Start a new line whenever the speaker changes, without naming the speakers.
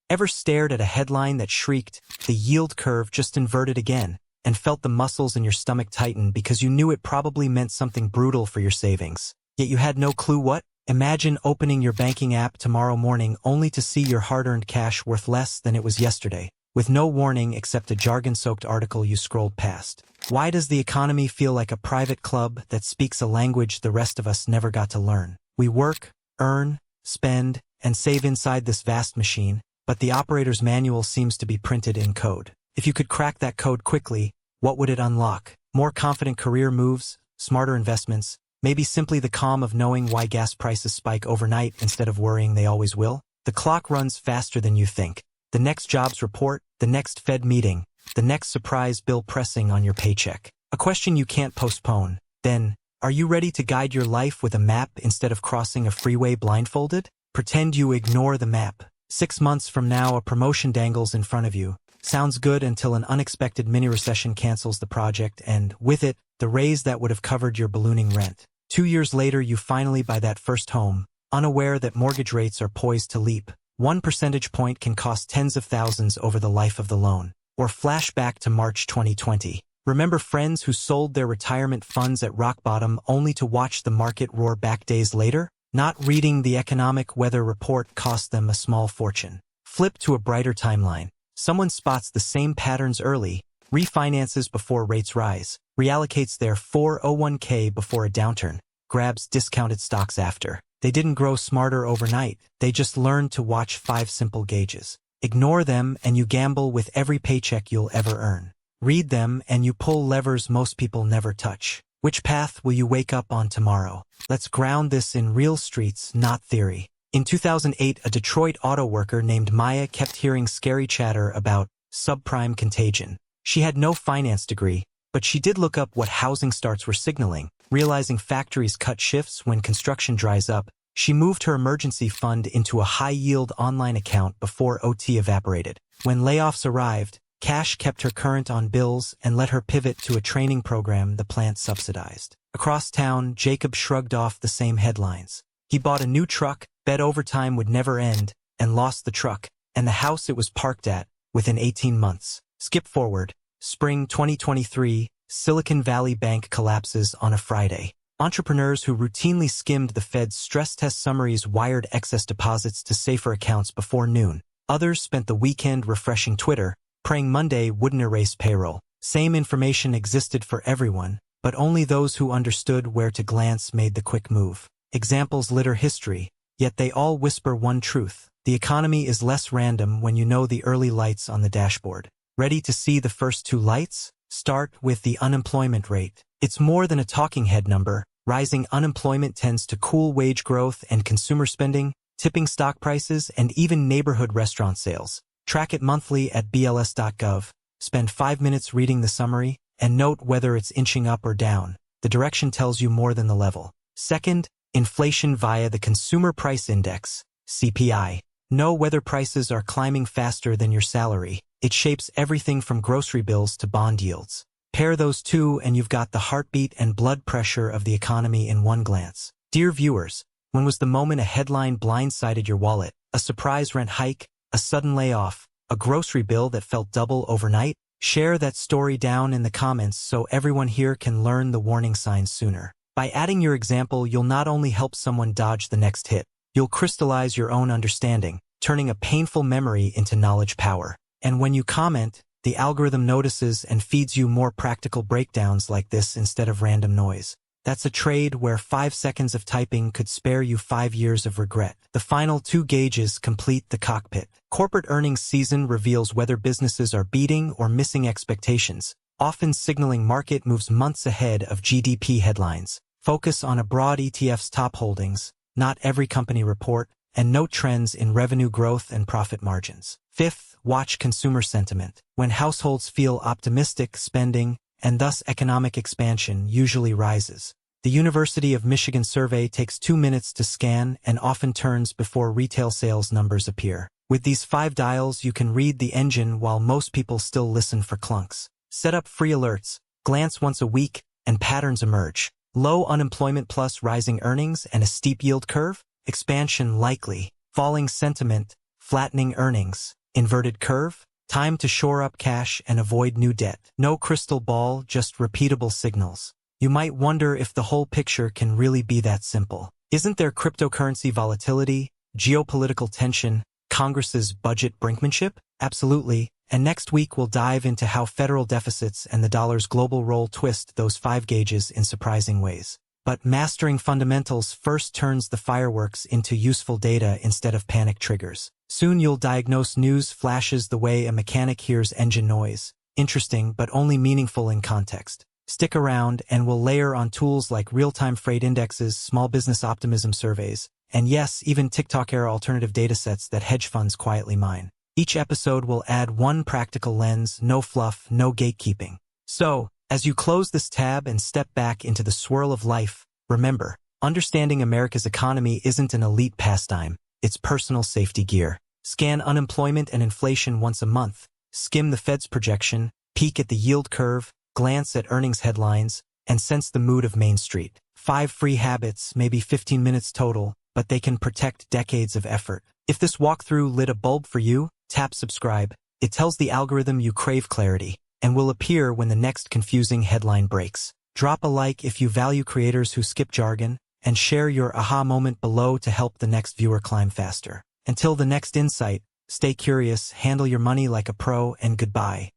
Ever stared at a headline that shrieked, "The yield curve just inverted again," and felt the muscles in your stomach tighten because you knew it probably meant something brutal for your savings? Yet you had no clue what? Imagine opening your banking app tomorrow morning only to see your hard-earned cash worth less than it was yesterday, with no warning except a jargon-soaked article you scrolled past. Why does the economy feel like a private club that speaks a language the rest of us never got to learn? We work, earn, spend, and save inside this vast machine, but the operator's manual seems to be printed in code. If you could crack that code quickly, what would it unlock? More confident career moves, smarter investments, maybe simply the calm of knowing why gas prices spike overnight instead of worrying they always will? The clock runs faster than you think. The next jobs report, the next Fed meeting, the next surprise bill pressing on your paycheck. A question you can't postpone. Then, are you ready to guide your life with a map instead of crossing a freeway blindfolded? Pretend you ignore the map. 6 months from now, a promotion dangles in front of you. Sounds good until an unexpected mini-recession cancels the project and, with it, the raise that would have covered your ballooning rent. 2 years later, you finally buy that first home, unaware that mortgage rates are poised to leap. 1 percentage point can cost tens of thousands over the life of the loan. Or flash back to March 2020. Remember friends who sold their retirement funds at rock bottom only to watch the market roar back days later? Not reading the economic weather report cost them a small fortune. Flip to a brighter timeline. Someone spots the same patterns early, refinances before rates rise, reallocates their 401k before a downturn, grabs discounted stocks after. They didn't grow smarter overnight, they just learned to watch 5 simple gauges. Ignore them and you gamble with every paycheck you'll ever earn. Read them and you pull levers most people never touch. Which path will you wake up on tomorrow? Let's ground this in real streets, not theory. In 2008, a Detroit auto worker named Maya kept hearing scary chatter about subprime contagion. She had no finance degree, but she did look up what housing starts were signaling. Realizing factories cut shifts when construction dries up, she moved her emergency fund into a high-yield online account before OT evaporated. When layoffs arrived, cash kept her current on bills and let her pivot to a training program the plant subsidized. Across town, Jacob shrugged off the same headlines. He bought a new truck, bet overtime would never end, and lost the truck, and the house it was parked at, within 18 months. Skip forward. Spring 2023, Silicon Valley Bank collapses on a Friday. Entrepreneurs who routinely skimmed the Fed's stress test summaries wired excess deposits to safer accounts before noon. Others spent the weekend refreshing Twitter, praying Monday wouldn't erase payroll. Same information existed for everyone, but only those who understood where to glance made the quick move. Examples litter history, yet they all whisper one truth. The economy is less random when you know the early lights on the dashboard. Ready to see the first 2 lights? Start with the unemployment rate. It's more than a talking head number. Rising unemployment tends to cool wage growth and consumer spending, tipping stock prices, and even neighborhood restaurant sales. Track it monthly at bls.gov. Spend 5 minutes reading the summary, and note whether it's inching up or down. The direction tells you more than the level. Second, inflation via the Consumer Price Index, CPI. Know whether prices are climbing faster than your salary. It shapes everything from grocery bills to bond yields. Pair those two and you've got the heartbeat and blood pressure of the economy in one glance. Dear viewers, when was the moment a headline blindsided your wallet? A surprise rent hike? A sudden layoff? A grocery bill that felt double overnight? Share that story down in the comments so everyone here can learn the warning signs sooner. By adding your example, you'll not only help someone dodge the next hit, you'll crystallize your own understanding, turning a painful memory into knowledge power. And when you comment, the algorithm notices and feeds you more practical breakdowns like this instead of random noise. That's a trade where 5 seconds of typing could spare you 5 years of regret. The final 2 gauges complete the cockpit. Corporate earnings season reveals whether businesses are beating or missing expectations, often signaling market moves months ahead of GDP headlines. Focus on a broad ETF's top holdings, not every company report, and note trends in revenue growth and profit margins. Fifth, watch consumer sentiment. When households feel optimistic, spending, and thus economic expansion, usually rises. The University of Michigan survey takes 2 minutes to scan and often turns before retail sales numbers appear. With these 5 dials, you can read the engine while most people still listen for clunks. Set up free alerts, glance once a week, and patterns emerge. Low unemployment plus rising earnings and a steep yield curve? Expansion likely. Falling sentiment, flattening earnings, inverted curve, time to shore up cash and avoid new debt. No crystal ball, just repeatable signals. You might wonder if the whole picture can really be that simple. Isn't there cryptocurrency volatility, geopolitical tension, Congress's budget brinkmanship? Absolutely. And next week we'll dive into how federal deficits and the dollar's global role twist those 5 gauges in surprising ways. But mastering fundamentals first turns the fireworks into useful data instead of panic triggers. Soon you'll diagnose news flashes the way a mechanic hears engine noise. Interesting, but only meaningful in context. Stick around and we'll layer on tools like real-time freight indexes, small business optimism surveys, and yes, even TikTok-era alternative datasets that hedge funds quietly mine. Each episode will add one practical lens, no fluff, no gatekeeping. So, as you close this tab and step back into the swirl of life, remember, understanding America's economy isn't an elite pastime, it's personal safety gear. Scan unemployment and inflation once a month, skim the Fed's projection, peek at the yield curve, glance at earnings headlines, and sense the mood of Main Street. 5 free habits, maybe 15 minutes total, but they can protect decades of effort. If this walkthrough lit a bulb for you, tap subscribe. It tells the algorithm you crave clarity, and will appear when the next confusing headline breaks. Drop a like if you value creators who skip jargon, and share your aha moment below to help the next viewer climb faster. Until the next insight, stay curious, handle your money like a pro, and goodbye.